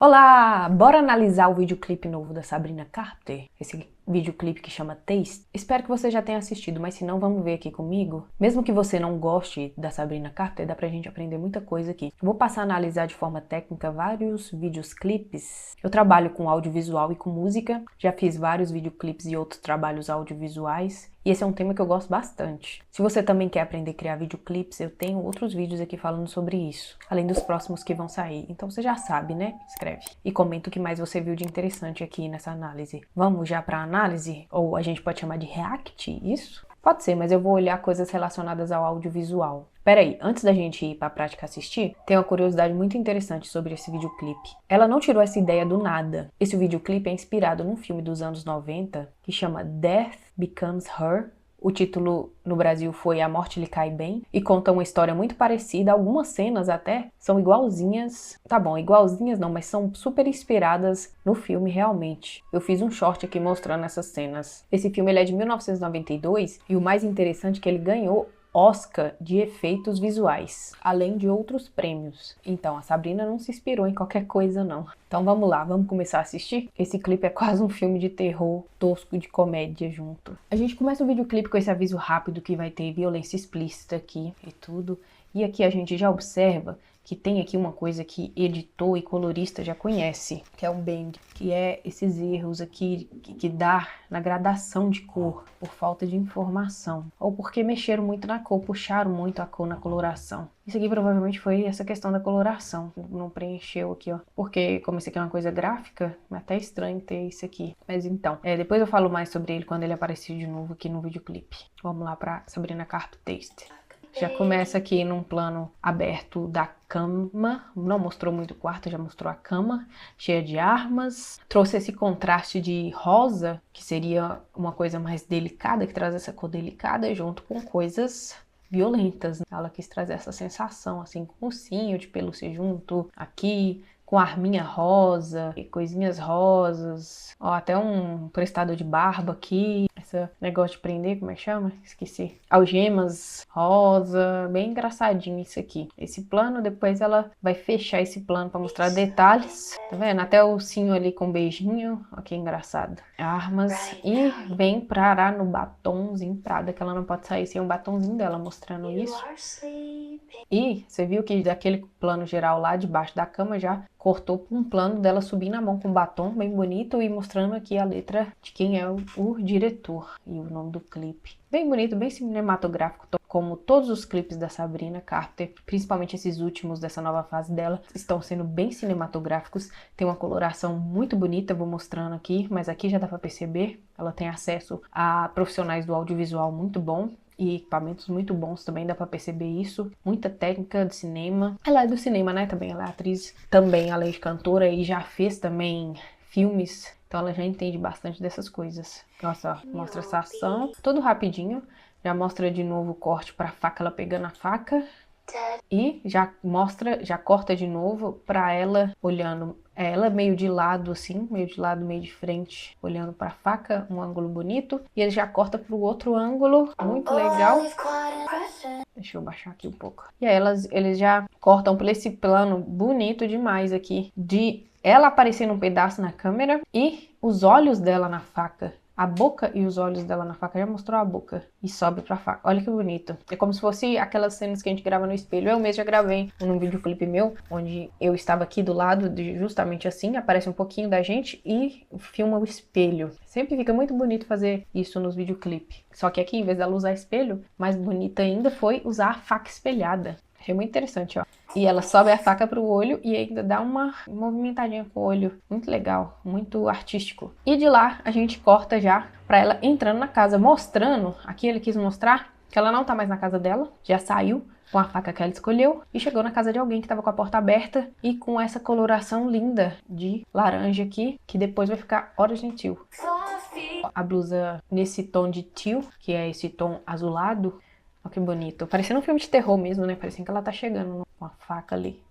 Olá! Bora analisar o videoclipe novo da Sabrina Carpenter? Esse videoclipe que chama Taste. Espero que você já tenha assistido, mas se não, vamos ver aqui comigo. Mesmo que você não goste da Sabrina Carpenter, dá pra gente aprender muita coisa aqui. Eu vou passar a analisar de forma técnica vários videoclipes. Eu trabalho com audiovisual e com música, já fiz vários videoclipes e outros trabalhos audiovisuais. E esse é um tema que eu gosto bastante. Se você também quer aprender a criar videoclipes, eu tenho outros vídeos aqui falando sobre isso, além dos próximos que vão sair. Então você já sabe, né? Escreve. E comenta o que mais você viu de interessante aqui nessa análise. Vamos já para a análise? Ou a gente pode chamar de react, isso? Pode ser, mas eu vou olhar coisas relacionadas ao audiovisual. Peraí, antes da gente ir para a prática assistir, tem uma curiosidade muito interessante sobre esse videoclipe. Ela não tirou essa ideia do nada. Esse videoclipe é inspirado num filme dos anos 90 que chama Death Becomes Her. O título no Brasil foi A Morte Lhe Cai Bem e conta uma história muito parecida. Algumas cenas até são igualzinhas. Tá bom, igualzinhas não, mas são super inspiradas no filme realmente. Eu fiz um short aqui mostrando essas cenas. Esse filme ele é de 1992 e o mais interessante é que ele ganhou Oscar de efeitos visuais, além de outros prêmios. Então, a Sabrina não se inspirou em qualquer coisa, não. Então vamos lá, vamos começar a assistir? Esse clipe é quase um filme de terror tosco de comédia junto. A gente começa o videoclipe com esse aviso rápido que vai ter violência explícita aqui e tudo. E aqui a gente já observa que tem aqui uma coisa que editor e colorista já conhece, que é um bend, que é esses erros aqui que dá na gradação de cor por falta de informação, ou porque mexeram muito na cor, puxaram muito a cor na coloração. Isso aqui provavelmente foi essa questão da coloração, não preencheu aqui, ó, porque como isso aqui é uma coisa gráfica, é até estranho ter isso aqui. Mas então, depois eu falo mais sobre ele quando ele aparecer de novo aqui no videoclipe. Vamos lá pra Sabrina Carpenter Taste. Já começa aqui num plano aberto da cama, não mostrou muito o quarto, já mostrou a cama, cheia de armas. Trouxe esse contraste de rosa, que seria uma coisa mais delicada, que traz essa cor delicada, junto com coisas violentas. Ela quis trazer essa sensação, assim, com ursinho de pelúcia junto, aqui, com arminha rosa, e coisinhas rosas. Ó, até um prestador de barba aqui. Esse negócio de prender, como é que chama? Esqueci. Algemas rosa, bem engraçadinho isso aqui. Esse plano, depois ela vai fechar esse plano para mostrar detalhes. Tá vendo? Até o ursinho ali com um beijinho. Ó, que engraçado. Armas. E vem parar no batonzinho Prada, que ela não pode sair sem um batonzinho dela mostrando isso. E você viu que daquele plano geral lá debaixo da cama já cortou para um plano dela subindo a mão com batom bem bonito e mostrando aqui a letra de quem é o diretor e o nome do clipe. Bem bonito, bem cinematográfico, como todos os clipes da Sabrina Carpenter, principalmente esses últimos dessa nova fase dela, estão sendo bem cinematográficos. Tem uma coloração muito bonita, vou mostrando aqui, mas aqui já dá para perceber. Ela tem acesso a profissionais do audiovisual muito bom. E equipamentos muito bons também, dá pra perceber isso. Muita técnica de cinema. Ela é do cinema, né? Também ela é atriz, também além de cantora, e já fez também filmes. Então ela já entende bastante dessas coisas. Nossa, ó, mostra essa ação, tudo rapidinho. Já mostra de novo o corte pra faca, ela pegando a faca. E já mostra, já corta de novo pra ela olhando. Ela meio de lado assim, meio de lado, meio de frente, olhando pra faca, um ângulo bonito. E ele já corta pro outro ângulo, muito legal. Deixa eu baixar aqui um pouco. E aí eles já cortam por esse plano bonito demais aqui. De ela aparecendo um pedaço na câmera e os olhos dela na faca. A boca e os olhos dela na faca, já mostrou a boca e sobe pra faca. Olha que bonito. É como se fosse aquelas cenas que a gente grava no espelho. Eu mesmo já gravei num videoclipe meu, onde eu estava aqui do lado, justamente assim, aparece um pouquinho da gente e filma o espelho. Sempre fica muito bonito fazer isso nos videoclipes. Só que aqui, em vez dela usar espelho, mais bonita ainda foi usar a faca espelhada. Achei muito interessante, ó. E ela sobe a faca pro olho e ainda dá uma movimentadinha com o olho. Muito legal, muito artístico. E de lá a gente corta já pra ela entrando na casa, mostrando, aqui ele quis mostrar que ela não tá mais na casa dela, já saiu com a faca que ela escolheu e chegou na casa de alguém que tava com a porta aberta e com essa coloração linda de laranja aqui, que depois vai ficar Orange Teal. A blusa nesse tom de teal, que é esse tom azulado. Olha que bonito. Parecendo um filme de terror mesmo, né? Parecendo que ela tá chegando com a faca ali.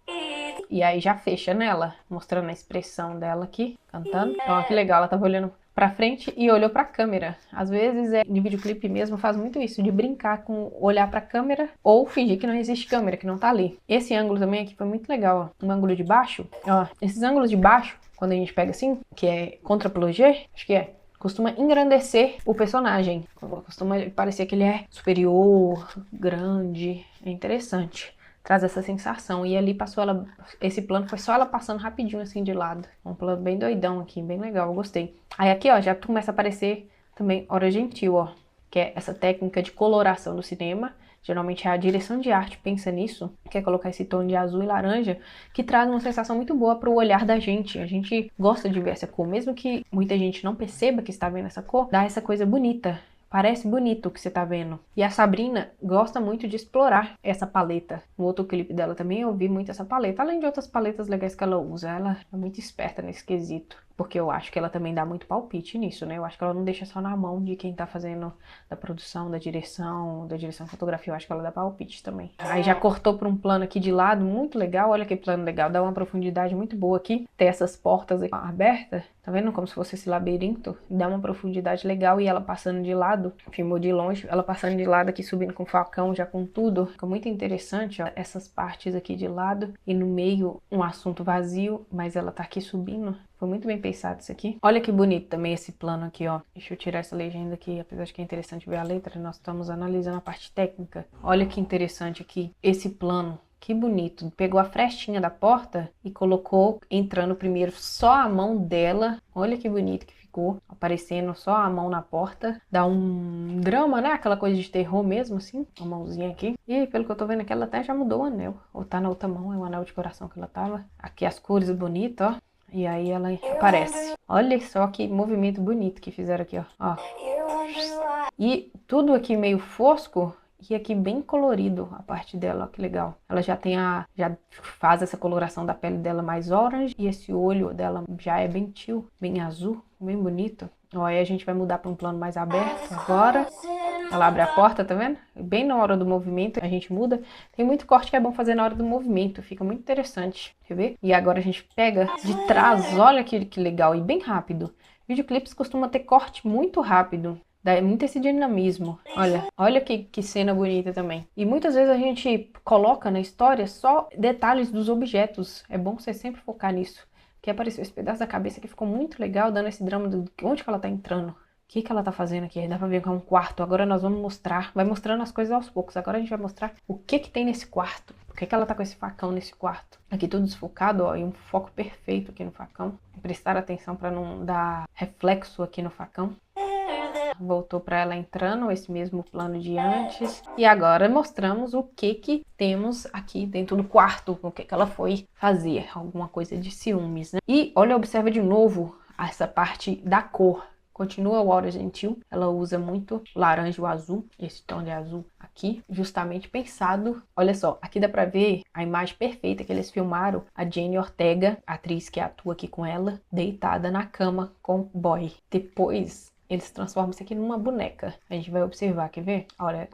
E aí já fecha nela, mostrando a expressão dela aqui, cantando. Olha que legal, ela tava olhando pra frente e olhou pra câmera. Às vezes, de videoclipe mesmo, faz muito isso, de brincar com olhar pra câmera ou fingir que não existe câmera, que não tá ali. Esse ângulo também aqui foi muito legal, ó. Um ângulo de baixo, ó. Esses ângulos de baixo, quando a gente pega assim, que é contra-plongé, acho que é, costuma engrandecer o personagem. Costuma parecer que ele é superior, grande, é interessante. Traz essa sensação. E ali passou ela, esse plano foi só ela passando rapidinho assim de lado. Um plano bem doidão aqui, bem legal, eu gostei. Aí aqui, ó, já começa a aparecer também Hora Gentil, ó, que é essa técnica de coloração do cinema. Geralmente a direção de arte pensa nisso, quer colocar esse tom de azul e laranja, que traz uma sensação muito boa para o olhar da gente. A gente gosta de ver essa cor, mesmo que muita gente não perceba que está vendo essa cor, dá essa coisa bonita. Parece bonito o que você tá vendo. E a Sabrina gosta muito de explorar essa paleta. No outro clipe dela também eu vi muito essa paleta, além de outras paletas legais que ela usa. Ela é muito esperta nesse quesito. Porque eu acho que ela também dá muito palpite nisso, né? Eu acho que ela não deixa só na mão de quem tá fazendo da produção, da direção de fotografia. Eu acho que ela dá palpite também. Aí já cortou pra um plano aqui de lado, muito legal. Olha que plano legal, dá uma profundidade muito boa aqui. Tem essas portas aqui abertas, tá vendo? Como se fosse esse labirinto. Dá uma profundidade legal e ela passando de lado. Filmou de longe, ela passando de lado aqui, subindo com o facão, já com tudo. Ficou muito interessante, ó. Essas partes aqui de lado e no meio um assunto vazio, mas ela tá aqui subindo. Foi muito bem pensado isso aqui. Olha que bonito também esse plano aqui, ó. Deixa eu tirar essa legenda aqui, apesar de que é interessante ver a letra, nós estamos analisando a parte técnica. Olha que interessante aqui, esse plano. Que bonito. Pegou a frestinha da porta e colocou entrando primeiro só a mão dela. Olha que bonito que ficou. Aparecendo só a mão na porta. Dá um drama, né? Aquela coisa de terror mesmo, assim. A mãozinha aqui. E pelo que eu tô vendo aqui, ela até já mudou o anel. Ou tá na outra mão, é o anel de coração que ela tava. Aqui as cores bonitas, ó. E aí ela aparece. Olha só que movimento bonito que fizeram aqui, ó. E tudo aqui meio fosco e aqui bem colorido a parte dela, ó, que legal. Ela já tem já faz essa coloração da pele dela mais orange e esse olho dela já é bem teal, bem azul, bem bonito. Ó, aí a gente vai mudar para um plano mais aberto agora. Ela abre a porta, tá vendo? Bem na hora do movimento a gente muda. Tem muito corte que é bom fazer na hora do movimento, fica muito interessante, quer ver? E agora a gente pega de trás, olha que legal, e bem rápido. Videoclipes costuma ter corte muito rápido, dá muito esse dinamismo. Olha que cena bonita também. E muitas vezes a gente coloca na história só detalhes dos objetos, é bom você sempre focar nisso. Que apareceu esse pedaço da cabeça que ficou muito legal, dando esse drama de onde que ela tá entrando. O que ela tá fazendo aqui? Dá pra ver que é um quarto. Agora nós vamos mostrar. Vai mostrando as coisas aos poucos. Agora a gente vai mostrar o que tem nesse quarto. Por que ela tá com esse facão nesse quarto? Aqui tudo desfocado, ó. E um foco perfeito aqui no facão. Prestar atenção pra não dar reflexo aqui no facão. Voltou pra ela entrando, esse mesmo plano de antes. E agora mostramos o que temos aqui dentro do quarto. O que ela foi fazer. Alguma coisa de ciúmes, né? E olha, observa de novo essa parte da cor. Continua o Hora Gentil, ela usa muito laranja e azul, esse tom de azul aqui, justamente pensado. Olha só, aqui dá pra ver a imagem perfeita que eles filmaram, a Jenny Ortega, a atriz que atua aqui com ela, deitada na cama com o boy. Depois eles transformam isso aqui numa boneca. A gente vai observar, quer ver? Olha,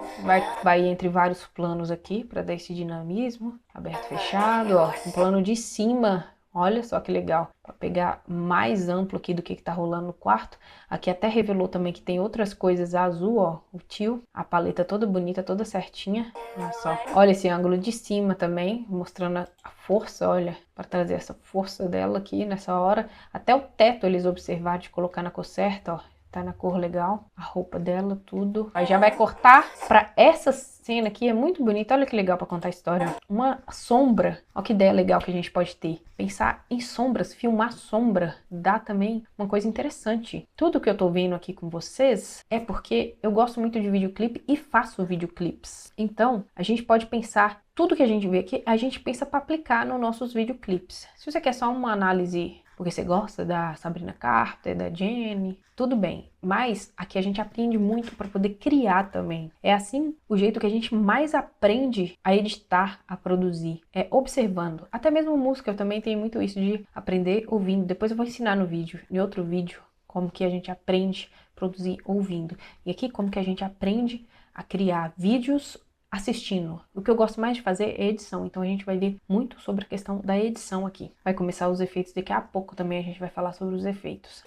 vai entre vários planos aqui pra dar esse dinamismo, aberto, fechado, ó, um plano de cima. Olha só que legal, para pegar mais amplo aqui do que tá rolando no quarto. Aqui até revelou também que tem outras coisas azul, ó, o tio, a paleta toda bonita, toda certinha. Olha só, olha esse ângulo de cima também, mostrando a força, olha, para trazer essa força dela aqui nessa hora. Até o teto eles observaram de colocar na cor certa, ó. Tá na cor legal, a roupa dela, tudo. Aí já vai cortar pra essa cena aqui, é muito bonita. Olha que legal pra contar a história. Uma sombra, olha que ideia legal que a gente pode ter. Pensar em sombras, filmar sombra, dá também uma coisa interessante. Tudo que eu tô vendo aqui com vocês é porque eu gosto muito de videoclipe e faço videoclipes. Então, a gente pode pensar, tudo que a gente vê aqui, a gente pensa pra aplicar nos nossos videoclipes. Se você quer só uma análise porque você gosta da Sabrina Carpenter, da Jenny, tudo bem. Mas aqui a gente aprende muito para poder criar também. É assim o jeito que a gente mais aprende a editar, a produzir. É observando. Até mesmo música, eu também tenho muito isso de aprender ouvindo. Depois eu vou ensinar no vídeo, em outro vídeo, como que a gente aprende a produzir ouvindo. E aqui como que a gente aprende a criar vídeos assistindo. O que eu gosto mais de fazer é edição, então a gente vai ver muito sobre a questão da edição aqui. Vai começar os efeitos daqui a pouco também, a gente vai falar sobre os efeitos.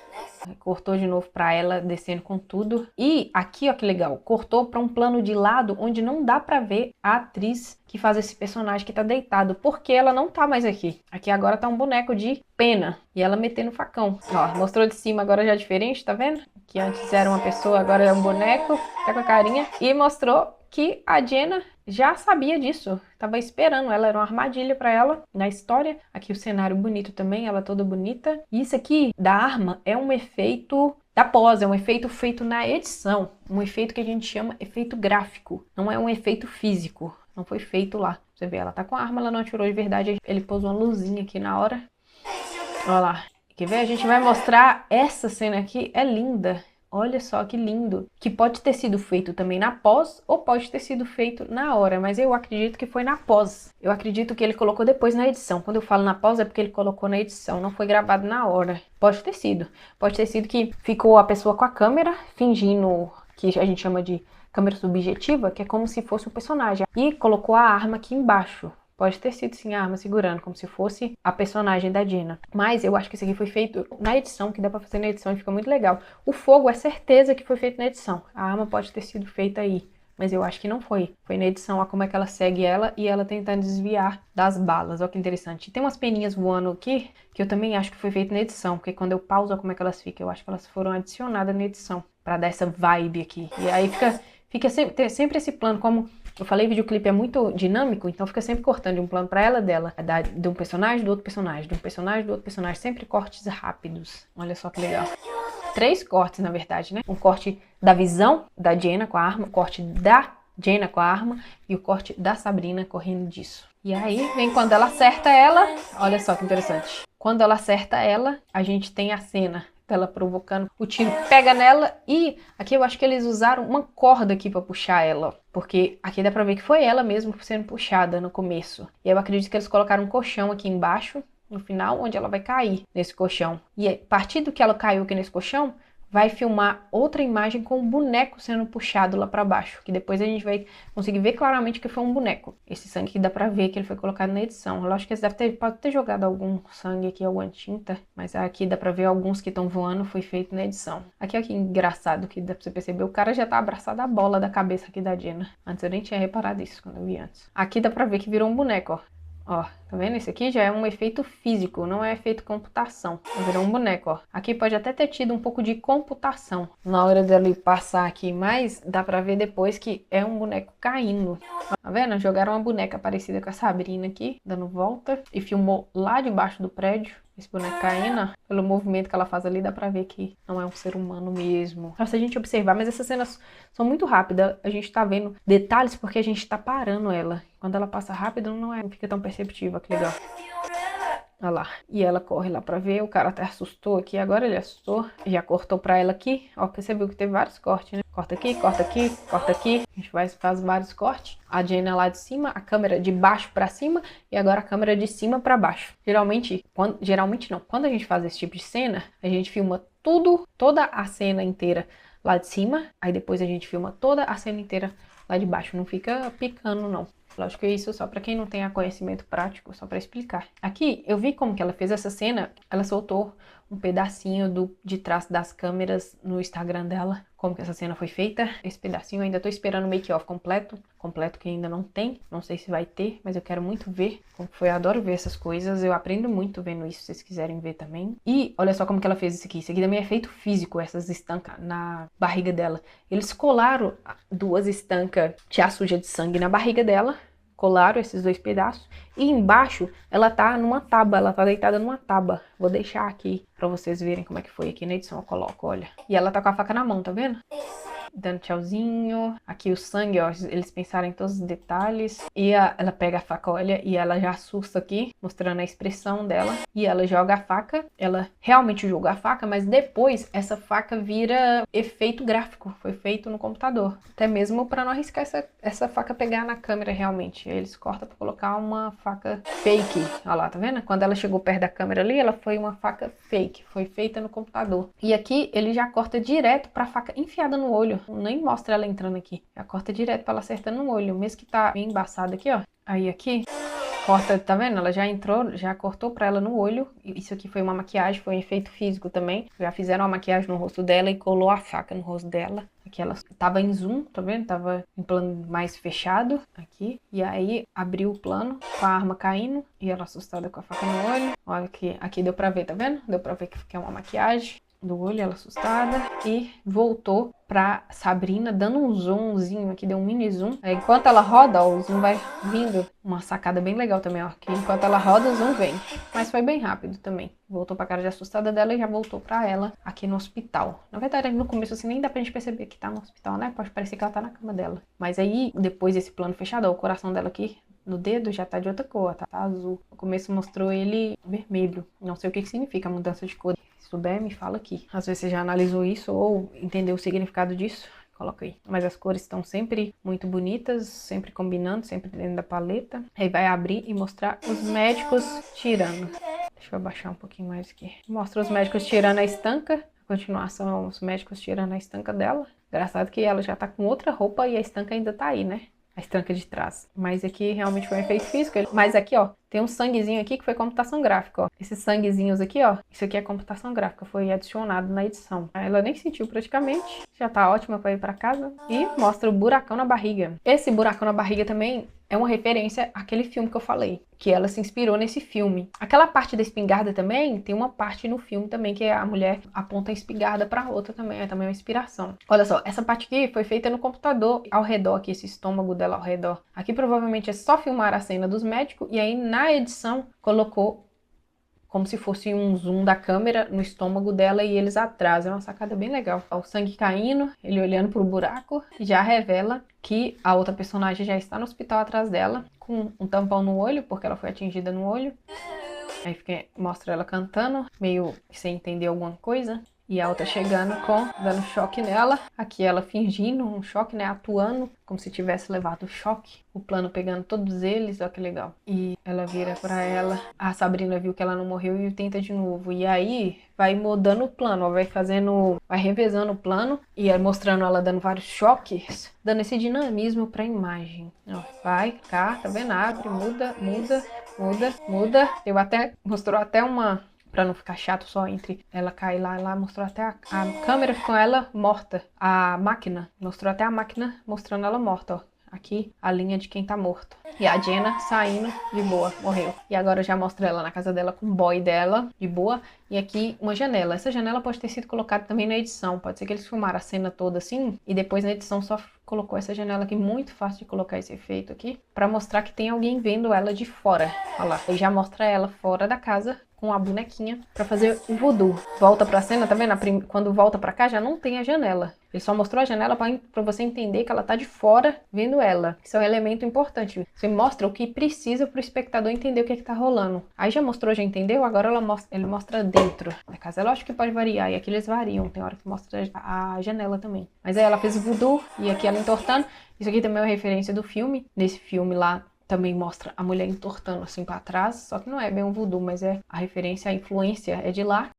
Cortou de novo pra ela, descendo com tudo. E aqui, ó que legal, cortou pra um plano de lado onde não dá pra ver a atriz que faz esse personagem que tá deitado, porque ela não tá mais aqui. Aqui agora tá um boneco de pena, e ela metendo facão. Ó, mostrou de cima, agora já é diferente, tá vendo? Que antes era uma pessoa, agora é um boneco, tá com a carinha. E mostrou que a Jenna já sabia disso, tava esperando, ela era uma armadilha pra ela na história. Aqui o cenário bonito também, ela toda bonita. E isso aqui da arma é um efeito da pós, é um efeito feito na edição, um efeito que a gente chama efeito gráfico, não é um efeito físico, não foi feito lá. Você vê, ela tá com a arma, ela não atirou de verdade, ele pôs uma luzinha aqui na hora. Olha lá, quer ver? A gente vai mostrar essa cena aqui, é linda. Olha só que lindo, que pode ter sido feito também na pós ou pode ter sido feito na hora, mas eu acredito que foi na pós. Eu acredito que ele colocou depois na edição. Quando eu falo na pós é porque ele colocou na edição, não foi gravado na hora. Pode ter sido que ficou a pessoa com a câmera fingindo, que a gente chama de câmera subjetiva, que é como se fosse o personagem, e colocou a arma aqui embaixo. Pode ter sido sim a arma segurando, como se fosse a personagem da Jenna. Mas eu acho que isso aqui foi feito na edição, que dá pra fazer na edição e fica muito legal. O fogo é certeza que foi feito na edição. A arma pode ter sido feita aí, mas eu acho que não foi. Foi na edição, olha como é que ela segue ela e ela tentando desviar das balas. Olha que interessante. Tem umas peninhas voando aqui, que eu também acho que foi feito na edição, porque quando eu pauso, olha como é que elas ficam. Eu acho que elas foram adicionadas na edição, pra dar essa vibe aqui. E aí fica sempre esse plano, como eu falei, o videoclipe é muito dinâmico, então fica sempre cortando de um plano pra ela, dela, de um personagem, do outro personagem, de um personagem, do outro personagem, sempre cortes rápidos. Olha só que legal. 3 cortes, na verdade, né? Um corte da visão da Jenna com a arma, o corte da Jenna com a arma e o corte da Sabrina correndo disso. E aí vem quando ela acerta ela, olha só que interessante. Quando ela acerta ela, a gente tem a cena dela provocando, o tiro pega nela e aqui eu acho que eles usaram uma corda aqui pra puxar ela, porque aqui dá pra ver que foi ela mesmo sendo puxada no começo. E eu acredito que eles colocaram um colchão aqui embaixo, no final, onde ela vai cair nesse colchão. E a partir do que ela caiu aqui nesse colchão, vai filmar outra imagem com o boneco sendo puxado lá pra baixo, que depois a gente vai conseguir ver claramente que foi um boneco. Esse sangue que dá pra ver que ele foi colocado na edição. Eu acho que eles pode ter jogado algum sangue aqui, alguma tinta, mas aqui dá pra ver alguns que estão voando, foi feito na edição. Aqui é que engraçado, que dá pra você perceber, o cara já tá abraçado à bola da cabeça aqui da Jenna. Antes eu nem tinha reparado isso, quando eu vi antes. Aqui dá pra ver que virou um boneco, ó. Ó, tá vendo? Esse aqui já é um efeito físico, não é efeito computação. Virou um boneco, ó. Aqui pode até ter tido um pouco de computação na hora dela passar aqui, mas dá pra ver depois que é um boneco caindo. Tá vendo? Jogaram uma boneca parecida com a Sabrina aqui, dando volta, e filmou lá debaixo do prédio. Esse boneco caindo, ó, pelo movimento que ela faz ali, dá pra ver que não é um ser humano mesmo. Só se a gente observar, mas essas cenas são muito rápidas. A gente tá vendo detalhes porque a gente tá parando ela. Quando ela passa rápido, não fica tão perceptiva, que legal. Olha lá. E ela corre lá pra ver. O cara até assustou aqui. Agora ele assustou. Já cortou pra ela aqui. Ó, percebeu que teve vários cortes, né? Corta aqui, corta aqui, corta aqui. A gente faz vários cortes. A Jenna lá de cima, a câmera de baixo pra cima e agora a câmera de cima pra baixo. Geralmente não. Quando a gente faz esse tipo de cena, a gente filma toda a cena inteira lá de cima. Aí depois a gente filma toda a cena inteira lá de baixo. Não fica picando, não. Lógico que isso só para quem não tem conhecimento prático, só para explicar. Aqui eu vi como que ela fez essa cena, ela soltou um pedacinho de trás das câmeras no Instagram dela, como que essa cena foi feita. Esse pedacinho eu ainda tô esperando o make-off completo que ainda não tem, não sei se vai ter, mas eu quero muito ver como foi. Eu adoro ver essas coisas, eu aprendo muito vendo isso, se vocês quiserem ver também. E olha só como que ela fez isso aqui também é feito físico, essas estancas na barriga dela. Eles colaram 2 estancas já suja de sangue na barriga dela, colaram esses 2 pedaços e embaixo ela tá numa tábua, ela tá deitada numa tábua. Vou deixar aqui pra vocês verem como é que foi. Aqui na edição eu coloco, olha. E ela tá com a faca na mão, tá vendo? Dando tchauzinho. Aqui o sangue, ó, eles pensaram em todos os detalhes. E ela pega a faca, olha, e ela já assusta aqui, mostrando a expressão dela. E ela joga a faca, ela realmente jogou a faca, mas depois essa faca vira efeito gráfico. Foi feito no computador. Até mesmo pra não arriscar essa faca pegar na câmera realmente. Eles cortam pra colocar uma faca fake. Olha lá, tá vendo? Quando ela chegou perto da câmera ali, ela foi uma faca fake. Foi feita no computador. E aqui ele já corta direto pra faca enfiada no olho. nem mostra ela entrando aqui. Já corta direto pra ela acertando no olho, mesmo que tá bem embaçado aqui, ó. Aí aqui, corta, tá vendo? Ela já entrou, já cortou pra ela no olho. Isso aqui foi uma maquiagem, foi um efeito físico também. Já fizeram uma maquiagem no rosto dela e colou a faca no rosto dela. Aqui ela tava em zoom, tá vendo? Tava em plano mais fechado aqui. E aí abriu o plano com a arma caindo e ela assustada com a faca no olho. Olha aqui deu pra ver, tá vendo? Deu pra ver que é uma maquiagem do olho, ela assustada, e voltou pra Sabrina, dando um zoomzinho aqui, deu um mini zoom. Aí, enquanto ela roda, ó, o zoom vai vindo. Uma sacada bem legal também, ó, que enquanto ela roda, o zoom vem. Mas foi bem rápido também. Voltou pra cara de assustada dela e já voltou pra ela aqui no hospital. Na verdade, no começo assim, nem dá pra gente perceber que tá no hospital, né? Pode parecer que ela tá na cama dela. Mas aí, depois desse plano fechado, ó, o coração dela aqui no dedo já tá de outra cor, tá azul. No começo mostrou ele vermelho. Não sei o que significa a mudança de cor. Se souber, me fala aqui. Às vezes você já analisou isso ou entendeu o significado disso, coloca aí. Mas as cores estão sempre muito bonitas, sempre combinando, sempre dentro da paleta. Aí vai abrir e mostrar os médicos tirando. Deixa eu abaixar um pouquinho mais aqui. Mostra os médicos tirando a estanca. A continuação, os médicos tirando a estanca dela. Engraçado que ela já tá com outra roupa e a estanca ainda tá aí, né? A estanca de trás. Mas aqui realmente foi um efeito físico. Mas aqui, ó, tem um sanguezinho aqui que foi computação gráfica, ó. Esses sanguezinhos aqui, ó, isso aqui é computação gráfica, foi adicionado na edição. Ela nem sentiu praticamente, já tá ótima pra ir pra casa. E mostra o buracão na barriga. Esse buracão na barriga também é uma referência àquele filme que eu falei, que ela se inspirou nesse filme. Aquela parte da espingarda também, tem uma parte no filme também que a mulher aponta a espingarda pra outra também, é também uma inspiração. Olha só, essa parte aqui foi feita no computador, ao redor aqui, esse estômago dela ao redor. Aqui provavelmente é só filmar a cena dos médicos e aí na edição colocou como se fosse um zoom da câmera no estômago dela e eles atrás. É uma sacada bem legal. O sangue caindo, ele olhando pro buraco, já revela que a outra personagem já está no hospital atrás dela, com um tampão no olho, porque ela foi atingida no olho. Aí mostra ela cantando, meio sem entender alguma coisa. E a outra chegando dando choque nela. Aqui ela fingindo um choque, né? Atuando como se tivesse levado o choque. O plano pegando todos eles, olha que legal. E ela vira pra ela. A Sabrina viu que ela não morreu e tenta de novo. E aí vai mudando o plano, ó, vai revezando o plano. E aí mostrando ela dando vários choques, dando esse dinamismo pra imagem. Ó, vai, cá, tá vendo? Abre, muda. Mostrou até uma... Pra não ficar chato só entre ela cair lá, mostrou até a câmera com ela morta. A máquina, mostrou até a máquina mostrando ela morta, ó. Aqui, a linha de quem tá morto. E a Jenna saindo de boa, morreu. E agora já mostra ela na casa dela com o boy dela, de boa. E aqui, uma janela. Essa janela pode ter sido colocada também na edição. Pode ser que eles filmaram a cena toda assim, e depois na edição só colocou essa janela aqui, muito fácil de colocar esse efeito aqui, pra mostrar que tem alguém vendo ela de fora. Olha lá, e já mostra ela fora da casa, com a bonequinha pra fazer o voodoo. Volta pra cena, tá vendo? Quando volta pra cá já não tem a janela. Ele só mostrou a janela pra você entender que ela tá de fora vendo ela. Isso é um elemento importante. Você mostra o que precisa pro espectador entender o que tá rolando. Aí já mostrou, já entendeu? Agora ele mostra dentro da casa. É lógico que pode variar, e aqui eles variam. Tem hora que mostra a janela também. Mas aí ela fez o voodoo, e aqui ela entortando. Isso aqui também é uma referência do filme. Nesse filme lá, também mostra a mulher entortando assim pra trás, só que não é bem um voodoo, mas é a referência, a influência é de lá.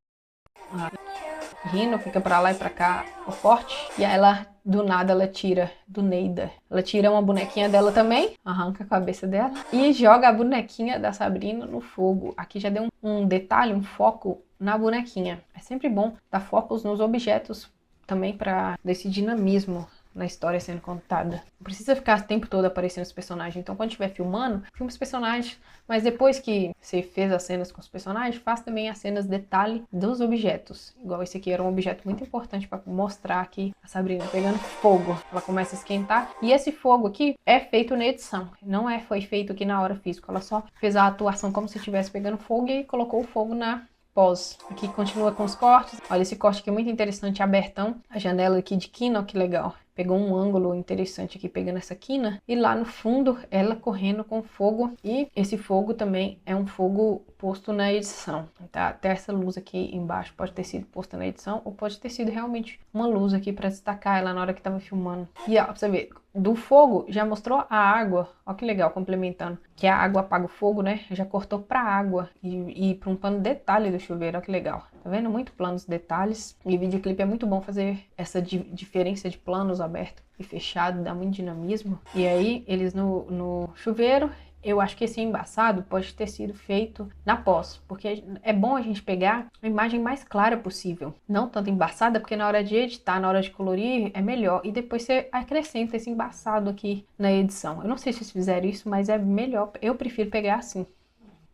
Rindo, fica pra lá e pra cá, o forte. E aí ela, do nada, ela tira do Neida. Ela tira uma bonequinha dela também, arranca a cabeça dela e joga a bonequinha da Sabrina no fogo. Aqui já deu um detalhe, um foco na bonequinha. É sempre bom dar focos nos objetos também pra desse dinamismo na história sendo contada. Não precisa ficar o tempo todo aparecendo os personagens. Então, quando estiver filmando, filma os personagens. Mas depois que você fez as cenas com os personagens, faz também as cenas detalhe dos objetos. Igual esse aqui era um objeto muito importante para mostrar aqui a Sabrina pegando fogo. Ela começa a esquentar. E esse fogo aqui é feito na edição. Não foi feito aqui na hora física. Ela só fez a atuação como se estivesse pegando fogo e colocou o fogo na pós. Aqui continua com os cortes. Olha, esse corte aqui é muito interessante, abertão. A janela aqui de quina, ó, que legal. Pegou um ângulo interessante aqui, pegando essa quina. E lá no fundo, ela correndo com fogo. E esse fogo também é um fogo posto na edição. Tá? Até essa luz aqui embaixo pode ter sido posta na edição. Ou pode ter sido realmente uma luz aqui para destacar ela na hora que tava filmando. E ó, pra você ver, do fogo já mostrou a água. Ó que legal, complementando. Que a água apaga o fogo, né? Já cortou pra água e para um plano detalhe do chuveiro. Ó que legal. Tá vendo? Muito planos detalhes. E videoclipe é muito bom fazer essa diferença de planos aberto e fechado. Dá muito dinamismo. E aí, eles no chuveiro... Eu acho que esse embaçado pode ter sido feito na pós, porque é bom a gente pegar a imagem mais clara possível. Não tanto embaçada, porque na hora de editar, na hora de colorir, é melhor. E depois você acrescenta esse embaçado aqui na edição. Eu não sei se vocês fizeram isso, mas é melhor. Eu prefiro pegar assim.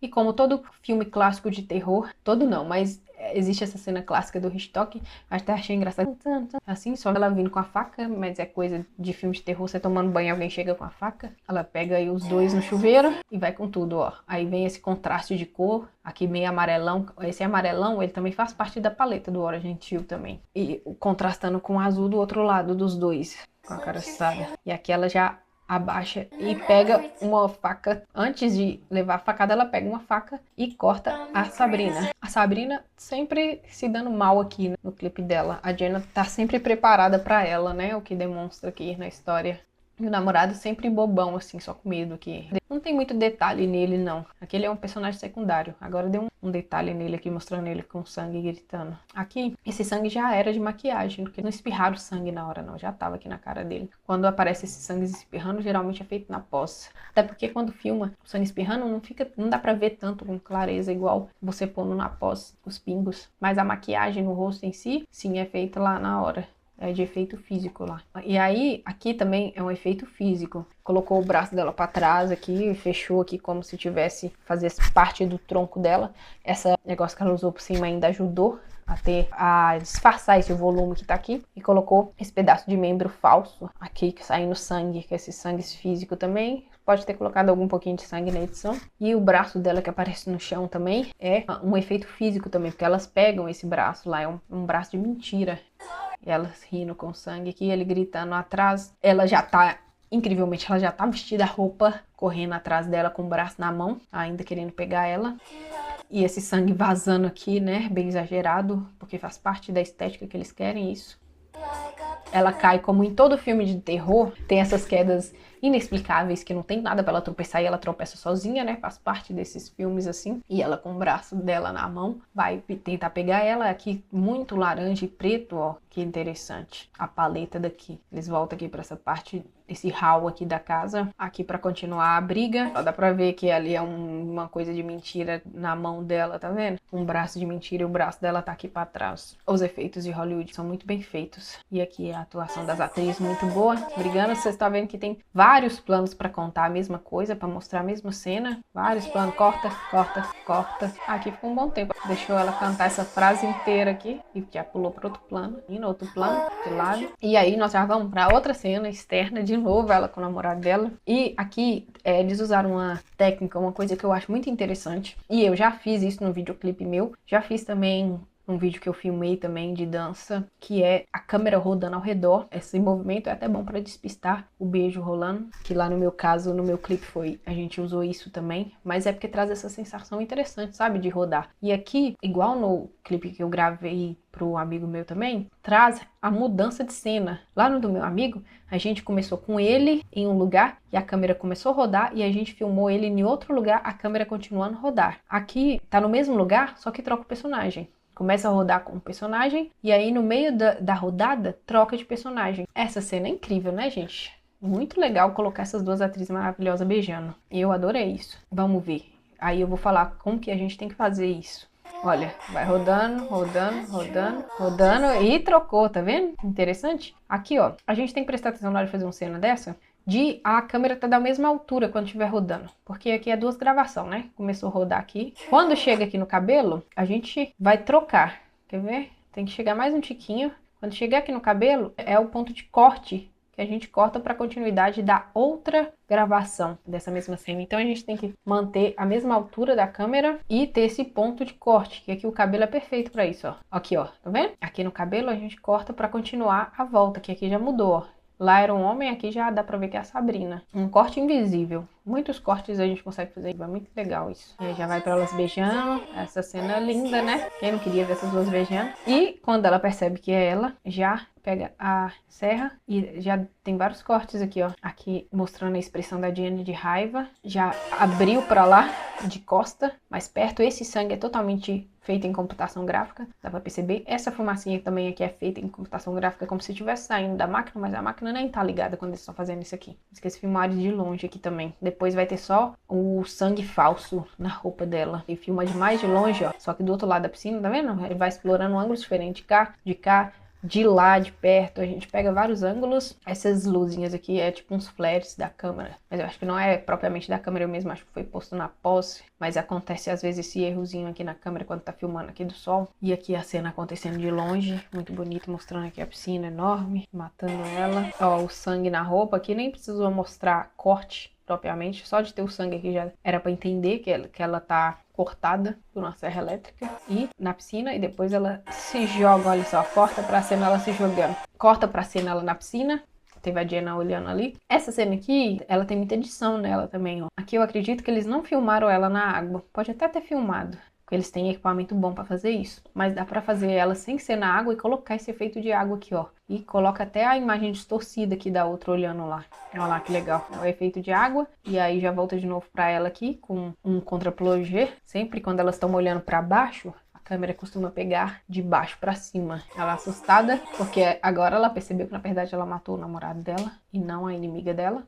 E como todo filme clássico de terror, todo não, mas existe essa cena clássica do Hitchcock, até achei engraçado. Assim, só ela vindo com a faca, mas é coisa de filme de terror, você tomando banho, alguém chega com a faca. Ela pega aí os dois no chuveiro e vai com tudo, ó. Aí vem esse contraste de cor, aqui meio amarelão. Esse amarelão, ele também faz parte da paleta do Hora Gentil também. E contrastando com o azul do outro lado dos dois, com a cara assada. E aqui ela já abaixa e pega uma faca. Antes de levar a facada, ela pega uma faca e corta a Sabrina. A Sabrina sempre se dando mal aqui, né, no clipe dela. A Jenna tá sempre preparada pra ela, né? O que demonstra aqui na história. E o namorado sempre bobão, assim, só com medo aqui. Não tem muito detalhe nele, não. Aquele é um personagem secundário. Agora deu um detalhe nele aqui, mostrando ele com sangue gritando. Aqui, esse sangue já era de maquiagem, porque não espirraram sangue na hora, não. Já tava aqui na cara dele. Quando aparece esse sangue espirrando, geralmente é feito na pós. Até porque quando filma o sangue espirrando, não dá pra ver tanto com clareza, igual você pondo na pós os pingos. Mas a maquiagem no rosto em si, sim, é feita lá na hora. É de efeito físico lá. E aí, aqui também é um efeito físico. Colocou o braço dela pra trás aqui, fechou aqui como se tivesse, fazesse parte do tronco dela. Esse negócio que ela usou por cima ainda ajudou a disfarçar esse volume que tá aqui. E colocou esse pedaço de membro falso aqui, que sai no sangue, que é esse sangue físico também. Pode ter colocado algum pouquinho de sangue na edição. E o braço dela que aparece no chão também é um efeito físico também, porque elas pegam esse braço lá, é um braço de mentira. E elas rindo com sangue aqui, ele gritando atrás. Ela já tá, incrivelmente, ela já tá vestida a roupa, correndo atrás dela com o braço na mão, ainda querendo pegar ela. E esse sangue vazando aqui, né, bem exagerado, porque faz parte da estética que eles querem isso. Ela cai, como em todo filme de terror, tem essas quedas inexplicáveis, que não tem nada pra ela tropeçar e ela tropeça sozinha, né? Faz parte desses filmes assim. E ela com o braço dela na mão vai tentar pegar ela. Aqui muito laranja e preto, ó. Que interessante. A paleta daqui. Eles voltam aqui pra essa parte, esse hall aqui da casa. Aqui pra continuar a briga. Ó, dá pra ver que ali é uma coisa de mentira na mão dela, tá vendo? Um braço de mentira e o braço dela tá aqui pra trás. Os efeitos de Hollywood são muito bem feitos. E aqui a atuação das atrizes muito boa. Brigando, vocês estão vendo que tem vários planos pra contar a mesma coisa, pra mostrar a mesma cena. Vários planos. Corta, corta, corta. Aqui ficou um bom tempo. Deixou ela cantar essa frase inteira aqui. E já pulou pro outro plano. E no outro plano, de lado. E aí nós já vamos pra outra cena externa. De novo, ela com o namorado dela. E aqui eles usaram uma técnica, uma coisa que eu acho muito interessante. E eu já fiz isso no videoclipe meu. Já fiz também um vídeo que eu filmei também de dança, que é a câmera rodando ao redor. Esse movimento é até bom para despistar o beijo rolando, que lá no meu caso, no meu clipe a gente usou isso também, mas é porque traz essa sensação interessante, sabe, de rodar. E aqui, igual no clipe que eu gravei pro amigo meu também, traz a mudança de cena. Lá no do meu amigo, a gente começou com ele em um lugar e a câmera começou a rodar e a gente filmou ele em outro lugar, a câmera continuando a rodar. Aqui tá no mesmo lugar, só que troca o personagem. Começa a rodar com o personagem e aí no meio da rodada troca de personagem. Essa cena é incrível, né, gente? Muito legal colocar essas duas atrizes maravilhosas beijando. Eu adorei isso. Vamos ver. Aí eu vou falar como que a gente tem que fazer isso. Olha, vai rodando, rodando, rodando, rodando e trocou, tá vendo? Interessante? Aqui, ó, a gente tem que prestar atenção na hora de fazer uma cena dessa. A câmera tá da mesma altura quando estiver rodando, porque aqui é duas gravações, né? Começou a rodar aqui. Quando chega aqui no cabelo, a gente vai trocar. Quer ver? Tem que chegar mais um tiquinho. Quando chegar aqui no cabelo, é o ponto de corte que a gente corta para continuidade da outra gravação dessa mesma cena. Então a gente tem que manter a mesma altura da câmera e ter esse ponto de corte, que aqui o cabelo é perfeito para isso, ó. Aqui, ó, tá vendo? Aqui no cabelo a gente corta para continuar a volta, que aqui já mudou, ó. Lá era um homem, aqui já dá pra ver que é a Sabrina. Um corte invisível. Muitos cortes a gente consegue fazer, é muito legal isso. E aí já vai pra elas beijando, essa cena linda, né? Quem não queria ver essas duas beijando? E quando ela percebe que é ela, já pega a serra e já tem vários cortes aqui, ó. Aqui mostrando a expressão da Jenny de raiva. Já abriu pra lá, de costa, mais perto. Esse sangue é totalmente feito em computação gráfica, dá pra perceber. Essa fumacinha também aqui é feita em computação gráfica, como se estivesse saindo da máquina, mas a máquina nem tá ligada quando eles estão fazendo isso aqui. Esqueci de filmar de longe aqui também. Depois vai ter só o sangue falso na roupa dela. E filma de mais de longe, ó. Só que do outro lado da piscina, tá vendo? Ele vai explorando ângulos diferentes, de cá, de lá, de perto. A gente pega vários ângulos. Essas luzinhas aqui é tipo uns flares da câmera. Mas eu acho que não é propriamente da câmera, eu mesmo acho que foi posto na pós. Mas acontece às vezes esse errozinho aqui na câmera quando tá filmando aqui do sol. E aqui a cena acontecendo de longe. Muito bonito, mostrando aqui a piscina enorme, matando ela. Ó, o sangue na roupa. Aqui nem precisou mostrar corte propriamente. Só de ter o sangue aqui já era pra entender que ela tá cortada por uma serra elétrica e na piscina, e depois ela se joga, olha só, corta pra cena ela se jogando, corta pra cena ela na piscina, teve a Jenna olhando ali. Essa cena aqui, ela tem muita edição nela também, ó. Aqui eu acredito que eles não filmaram ela na água, pode até ter filmado, porque eles têm equipamento bom pra fazer isso, mas dá pra fazer ela sem ser na água e colocar esse efeito de água aqui, ó. E coloca até a imagem distorcida aqui da outra olhando lá. Olha lá que legal. É o efeito de água. E aí já volta de novo pra ela aqui com um contra-plongé. Sempre quando elas estão olhando pra baixo, a câmera costuma pegar de baixo pra cima. Ela assustada, porque agora ela percebeu que na verdade ela matou o namorado dela e não a inimiga dela.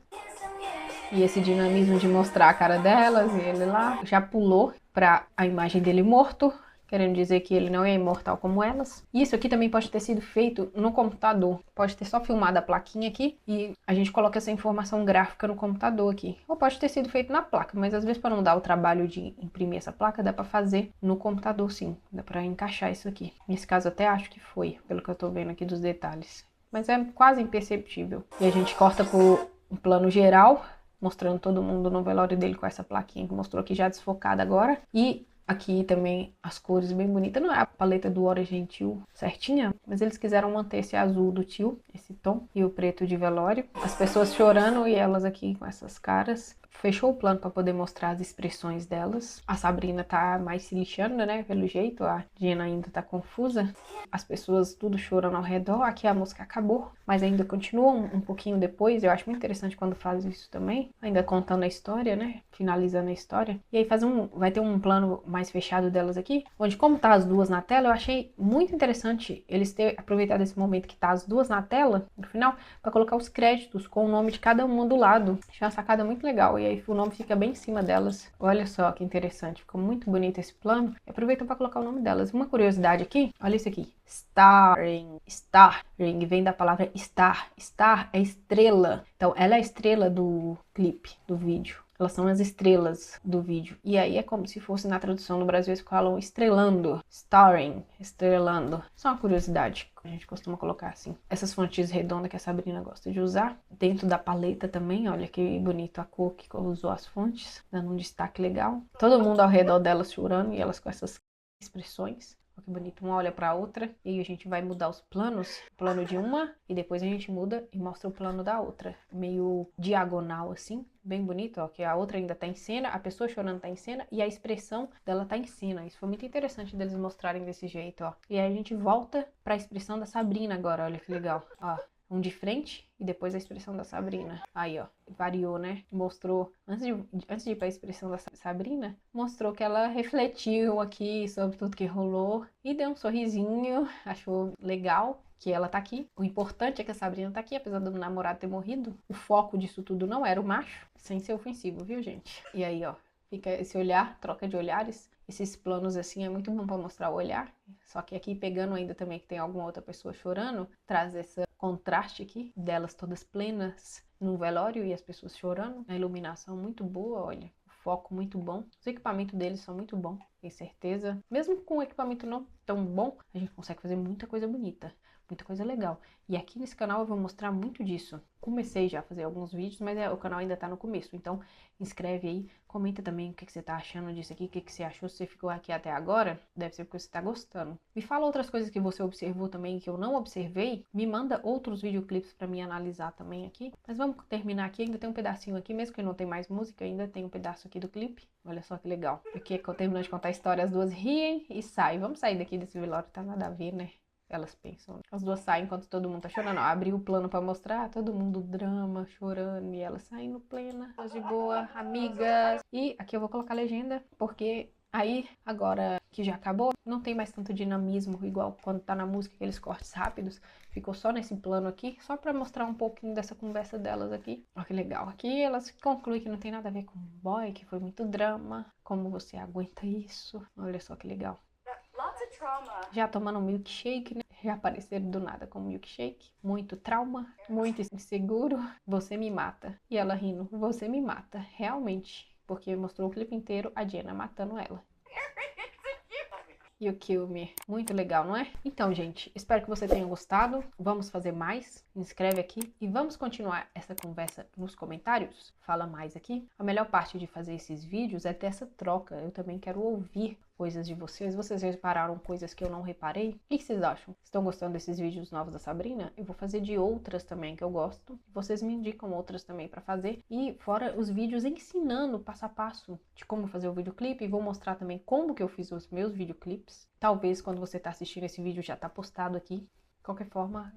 E esse dinamismo de mostrar a cara delas e ele lá já pulou pra a imagem dele morto, querendo dizer que ele não é imortal como elas. Isso aqui também pode ter sido feito no computador. Pode ter só filmado a plaquinha aqui e a gente coloca essa informação gráfica no computador aqui. Ou pode ter sido feito na placa, mas às vezes para não dar o trabalho de imprimir essa placa, dá para fazer no computador sim. Dá para encaixar isso aqui. Nesse caso até acho que foi, pelo que eu tô vendo aqui dos detalhes. Mas é quase imperceptível. E a gente corta por um plano geral, mostrando todo mundo no velório dele com essa plaquinha que mostrou aqui já desfocada agora. E aqui também as cores bem bonitas. Não é a paleta do Origem Teal certinha, mas eles quiseram manter esse azul do Teal, esse tom, e o preto de velório. As pessoas chorando e elas aqui com essas caras. Fechou o plano para poder mostrar as expressões delas. A Sabrina tá mais se lixando, né? Pelo jeito, a Jenna ainda tá confusa. As pessoas tudo chorando ao redor. Aqui a música acabou, mas ainda continua um pouquinho depois. Eu acho muito interessante quando faz isso também. Ainda contando a história, né? Finalizando a história. E aí vai ter um plano mais fechado delas aqui, onde como tá as duas na tela, eu achei muito interessante eles terem aproveitado esse momento que tá as duas na tela, no final, para colocar os créditos com o nome de cada uma do lado. Achei uma sacada muito legal. E aí o nome fica bem em cima delas. Olha só que interessante, ficou muito bonito esse plano. E aproveitam para colocar o nome delas. Uma curiosidade aqui, olha isso aqui. Starring. Starring vem da palavra star. Star é estrela. Então ela é a estrela do clipe, do vídeo. Elas são as estrelas do vídeo. E aí é como se fosse na tradução no Brasil eles falam estrelando. Starring, estrelando. Só uma curiosidade, a gente costuma colocar assim. Essas fontes redondas que a Sabrina gosta de usar. Dentro da paleta também, olha que bonito a cor que usou as fontes. Dando um destaque legal. Todo mundo ao redor delas chorando e elas com essas expressões. Olha que bonito, uma olha pra outra. E aí a gente vai mudar os planos. Plano de uma e depois a gente muda e mostra o plano da outra. Meio diagonal assim. Bem bonito, ó, que a outra ainda tá em cena, a pessoa chorando tá em cena e a expressão dela tá em cena. Isso foi muito interessante deles mostrarem desse jeito, ó. E aí a gente volta pra expressão da Sabrina agora, olha que legal. Ó, um de frente e depois a expressão da Sabrina. Aí, ó, variou, né? Mostrou, antes de ir pra expressão da Sabrina, mostrou que ela refletiu aqui sobre tudo que rolou e deu um sorrisinho, achou legal que ela tá aqui. O importante é que a Sabrina tá aqui, apesar do namorado ter morrido. O foco disso tudo não era o macho, sem ser ofensivo, viu, gente? E aí, ó, fica esse olhar, troca de olhares. Esses planos assim é muito bom pra mostrar o olhar. Só que aqui pegando ainda também que tem alguma outra pessoa chorando, traz esse contraste aqui, delas todas plenas no velório e as pessoas chorando. A iluminação muito boa, olha. O foco muito bom. Os equipamentos deles são muito bons. Tenho certeza. Mesmo com o equipamento não tão bom, a gente consegue fazer muita coisa bonita, muita coisa legal. E aqui nesse canal eu vou mostrar muito disso. Comecei já a fazer alguns vídeos, mas o canal ainda tá no começo. Então, inscreve aí, comenta também o que você tá achando disso aqui, o que você achou, se você ficou aqui até agora, deve ser porque você tá gostando. Me fala outras coisas que você observou também, que eu não observei, me manda outros videoclipes pra mim analisar também aqui. Mas vamos terminar aqui, ainda tem um pedacinho aqui, mesmo que não tem mais música, ainda tem um pedaço aqui do clipe. Olha só que legal. Aqui é que eu termino de contar a história, as duas riem e saem. Vamos sair daqui desse velório, tá nada a ver, né? Elas pensam. As duas saem enquanto todo mundo tá chorando. Ó, abri o plano pra mostrar, todo mundo drama, chorando, e elas saindo plena, de boa, amigas. E aqui eu vou colocar a legenda, porque aí, agora que já acabou, não tem mais tanto dinamismo, igual quando tá na música, aqueles cortes rápidos. Ficou só nesse plano aqui, só pra mostrar um pouquinho dessa conversa delas aqui. Ó, que legal. Aqui elas concluem que não tem nada a ver com o boy, que foi muito drama. Como você aguenta isso? Olha só que legal. Já tomando um milkshake, né? Já apareceram do nada com milkshake. Muito trauma, muito inseguro. Você me mata. E ela rindo, você me mata. Realmente. Porque mostrou o clipe inteiro a Jenna matando ela. You Kill Me. Muito legal, não é? Então, gente, espero que você tenha gostado. Vamos fazer mais. Se inscreve aqui e vamos continuar essa conversa nos comentários. Fala mais aqui. A melhor parte de fazer esses vídeos é ter essa troca. Eu também quero ouvir coisas de vocês. Vocês repararam coisas que eu não reparei? O que vocês acham? Estão gostando desses vídeos novos da Sabrina? Eu vou fazer de outras também que eu gosto. Vocês me indicam outras também para fazer. E fora os vídeos ensinando passo a passo de como fazer o videoclipe. Vou mostrar também como que eu fiz os meus videoclipes. Talvez quando você está assistindo esse vídeo já está postado aqui. De qualquer forma,